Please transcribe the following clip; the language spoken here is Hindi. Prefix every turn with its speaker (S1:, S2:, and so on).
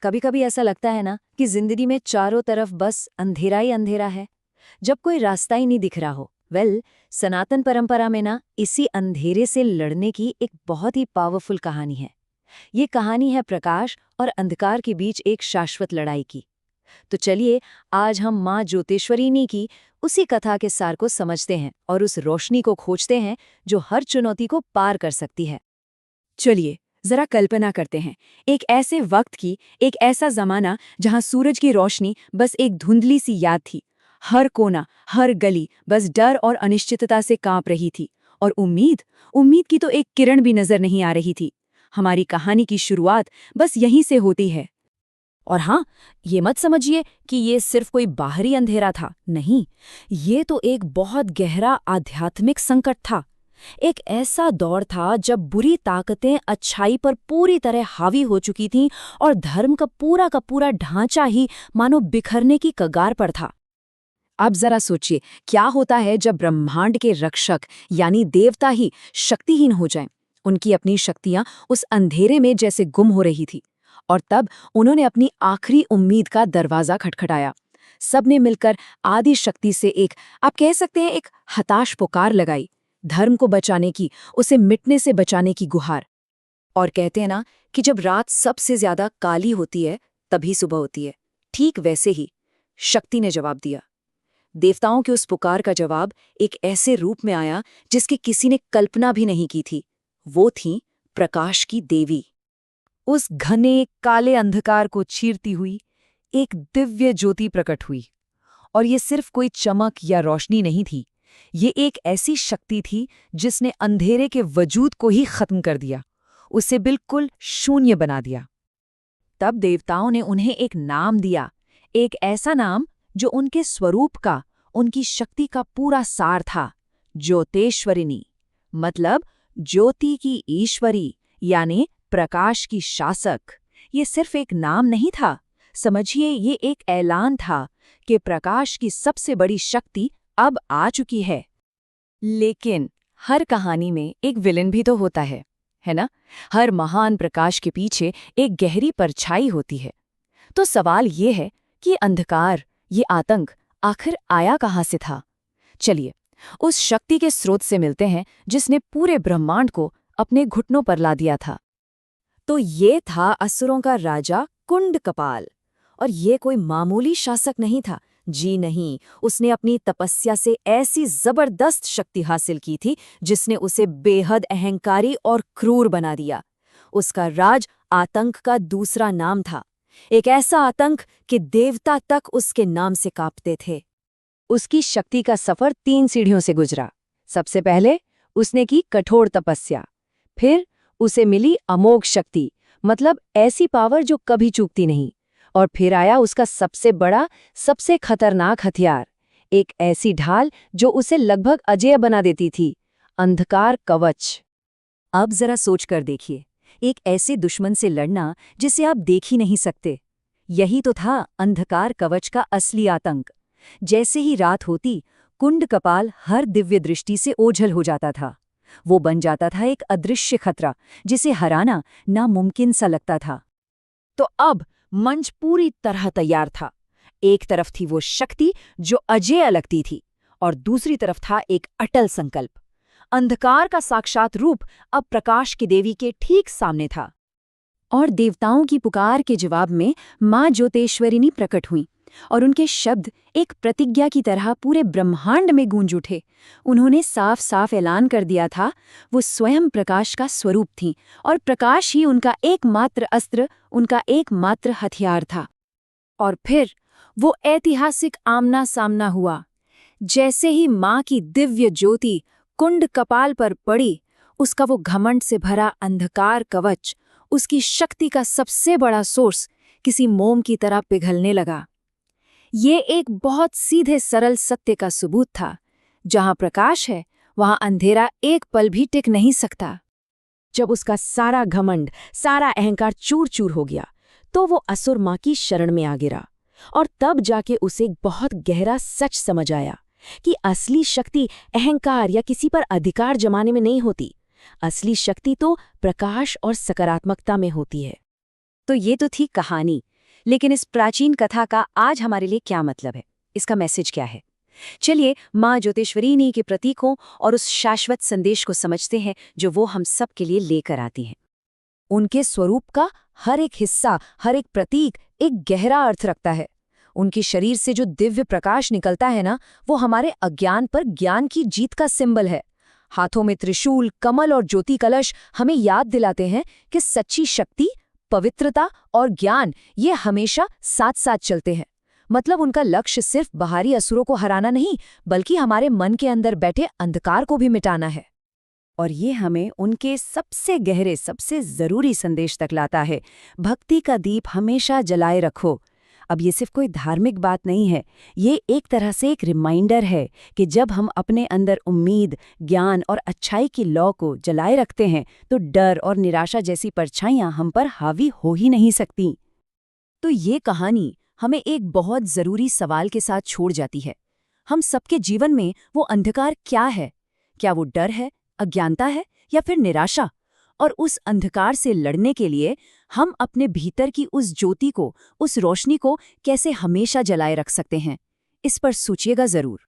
S1: कभी कभी ऐसा लगता है ना कि जिंदगी में चारों तरफ बस अंधेरा ही अंधेरा है, जब कोई रास्ता ही नहीं दिख रहा हो। सनातन परंपरा में ना इसी अंधेरे से लड़ने की एक बहुत ही पावरफुल कहानी है। ये कहानी है प्रकाश और अंधकार के बीच एक शाश्वत लड़ाई की। तो चलिए आज हम माँ ज्योतिश्वरिनी की उसी कथा के सार को समझते हैं और उस रोशनी को खोजते हैं जो हर चुनौती को पार कर सकती है।
S2: चलिए जरा कल्पना करते हैं, एक ऐसे वक्त की, एक ऐसा जमाना जहां सूरज की रोशनी बस एक धुंधली सी याद थी। हर कोना, हर गली बस डर और अनिश्चितता से कांप रही थी। और उम्मीद उम्मीद की तो एक किरण भी नजर नहीं आ रही थी। हमारी कहानी की शुरुआत बस यहीं से होती है।
S1: और हाँ, ये मत समझिए कि ये सिर्फ कोई बाहरी अंधेरा था। नहीं, ये तो एक बहुत गहरा आध्यात्मिक संकट था। एक ऐसा दौर था जब बुरी ताकतें अच्छाई पर पूरी तरह हावी हो चुकी थीं और धर्म का पूरा ढांचा ही मानो बिखरने की कगार पर था।
S2: अब जरा सोचिए, क्या होता है जब ब्रह्मांड के रक्षक यानी देवता ही शक्तिहीन हो जाएं। उनकी अपनी शक्तियां उस अंधेरे में जैसे गुम हो रही थी। और तब उन्होंने अपनी आखिरी उम्मीद का दरवाजा खटखटाया। सबने मिलकर आदि शक्ति से एक, आप कह सकते हैं, एक हताश पुकार लगाई। धर्म को बचाने की, उसे मिटने से बचाने की गुहार।
S1: और कहते हैं ना कि जब रात सबसे ज्यादा काली होती है तभी सुबह होती है। ठीक वैसे ही शक्ति ने जवाब दिया। देवताओं के उस पुकार का जवाब एक ऐसे रूप में आया जिसकी किसी ने कल्पना भी नहीं की थी। वो थी प्रकाश की देवी। उस घने काले अंधकार को चीरती हुई एक दिव्य ज्योति प्रकट हुई। और ये सिर्फ कोई चमक या रोशनी नहीं थी, ये एक ऐसी शक्ति थी जिसने अंधेरे के वजूद को ही खत्म कर दिया, उसे बिल्कुल शून्य बना दिया। तब देवताओं ने उन्हें एक नाम दिया, एक ऐसा नाम जो उनके स्वरूप का, उनकी शक्ति का पूरा सार था। ज्योतिश्वरिनी, मतलब ज्योति की ईश्वरी, यानी प्रकाश की शासक। ये सिर्फ एक नाम नहीं था, समझिए ये एक ऐलान था कि प्रकाश की सबसे बड़ी शक्ति अब आ चुकी है। लेकिन हर कहानी में एक विलेन भी तो होता है ना? हर महान प्रकाश के पीछे एक गहरी परछाई होती है। तो सवाल ये है कि अंधकार, ये आतंक आखिर आया कहाँ से था? चलिए उस शक्ति के स्रोत से मिलते हैं जिसने पूरे ब्रह्मांड को अपने घुटनों पर ला दिया था। तो ये था असुरों का राजा कुंडकपाल। और ये कोई मामूली शासक नहीं था, जी नहीं। उसने अपनी तपस्या से ऐसी जबरदस्त शक्ति हासिल की थी जिसने उसे बेहद अहंकारी और क्रूर बना दिया। उसका राज आतंक का दूसरा नाम था, एक ऐसा आतंक कि देवता तक उसके नाम से कांपते थे। उसकी शक्ति का सफर 3 सीढ़ियों से गुजरा। सबसे पहले उसने की कठोर तपस्या, फिर उसे मिली अमोघ शक्ति, मतलब ऐसी पावर जो कभी चूकती नहीं, और फिर आया उसका सबसे बड़ा, सबसे खतरनाक हथियार, एक ऐसी ढाल जो उसे लगभग अजेय बना देती थी, अंधकार कवच। अब जरा सोच कर देखिए, एक ऐसे दुश्मन से लड़ना जिसे आप देख ही नहीं सकते। यही तो था अंधकार कवच का असली आतंक। जैसे ही रात होती, कुंडकपाल हर दिव्य दृष्टि से ओझल हो जाता था। वो बन जाता था एक अदृश्य खतरा जिसे हराना नामुमकिन सा लगता था। तो अब मंच पूरी तरह तैयार था। एक तरफ थी वो शक्ति जो अजेय लगती थी, और दूसरी तरफ था एक अटल संकल्प। अंधकार का साक्षात रूप अब प्रकाश की देवी के ठीक सामने था। और देवताओं की पुकार के जवाब में माँ ज्योतिश्वरिनी प्रकट हुई, और उनके शब्द एक प्रतिज्ञा की तरह पूरे ब्रह्मांड में गूंज उठे। उन्होंने साफ साफ ऐलान कर दिया था, वो स्वयं प्रकाश का स्वरूप थीं, और प्रकाश ही उनका एकमात्र अस्त्र, उनका एकमात्र हथियार था। और फिर वो ऐतिहासिक आमना सामना हुआ। जैसे ही माँ की दिव्य ज्योति कुंडकपाल पर पड़ी, उसका वो घमंड से भरा अंधकार कवच, उसकी शक्ति का सबसे बड़ा सोर्स, किसी मोम की तरह पिघलने लगा। ये एक बहुत सीधे सरल सत्य का सबूत था, जहां प्रकाश है वहां अंधेरा एक पल भी टिक नहीं सकता। जब उसका सारा घमंड, सारा अहंकार चूर चूर हो गया, तो वो असुर माँ की शरण में आ गिरा। और तब जाके उसे एक बहुत गहरा सच समझ आया कि असली शक्ति अहंकार या किसी पर अधिकार जमाने में नहीं होती। असली शक्ति तो प्रकाश और सकारात्मकता में होती है। तो ये तो थी कहानी, लेकिन इस प्राचीन कथा का आज हमारे लिए क्या मतलब है? इसका मैसेज क्या है? चलिए माँ ज्योतिश्वरिनी के प्रतीकों और उस शाश्वत संदेश को समझते हैं जो वो हम सब के लिए लेकर आती हैं।
S2: उनके स्वरूप का हर एक हिस्सा, हर एक प्रतीक एक गहरा अर्थ रखता है। उनके शरीर से जो दिव्य प्रकाश निकलता है ना, वो हमारे अज्ञान पर ज्ञान की जीत का सिंबल है। हाथों में त्रिशूल, कमल और ज्योति कलश हमें याद दिलाते हैं कि सच्ची शक्ति, पवित्रता और ज्ञान ये हमेशा साथ साथ चलते हैं। मतलब उनका लक्ष्य सिर्फ बाहरी असुरों को हराना नहीं, बल्कि हमारे मन के अंदर बैठे अंधकार को भी मिटाना है।
S1: और ये हमें उनके सबसे गहरे, सबसे जरूरी संदेश तक लाता है, भक्ति का दीप हमेशा जलाए रखो। अब ये सिर्फ कोई धार्मिक बात नहीं है, ये एक तरह से एक रिमाइंडर है कि जब हम अपने अंदर उम्मीद, ज्ञान और अच्छाई की लौ को जलाए रखते हैं तो डर और निराशा जैसी परछाइयां हम पर हावी हो ही नहीं सकती।
S2: तो ये कहानी हमें एक बहुत जरूरी सवाल के साथ छोड़ जाती है। हम सबके जीवन में वो अंधकार क्या है? क्या वो डर है, अज्ञानता है, या फिर निराशा? और उस अंधकार से लड़ने के लिए हम अपने भीतर की उस ज्योति को, उस रोशनी को कैसे हमेशा जलाए रख सकते हैं? इस पर सोचिएगा जरूर।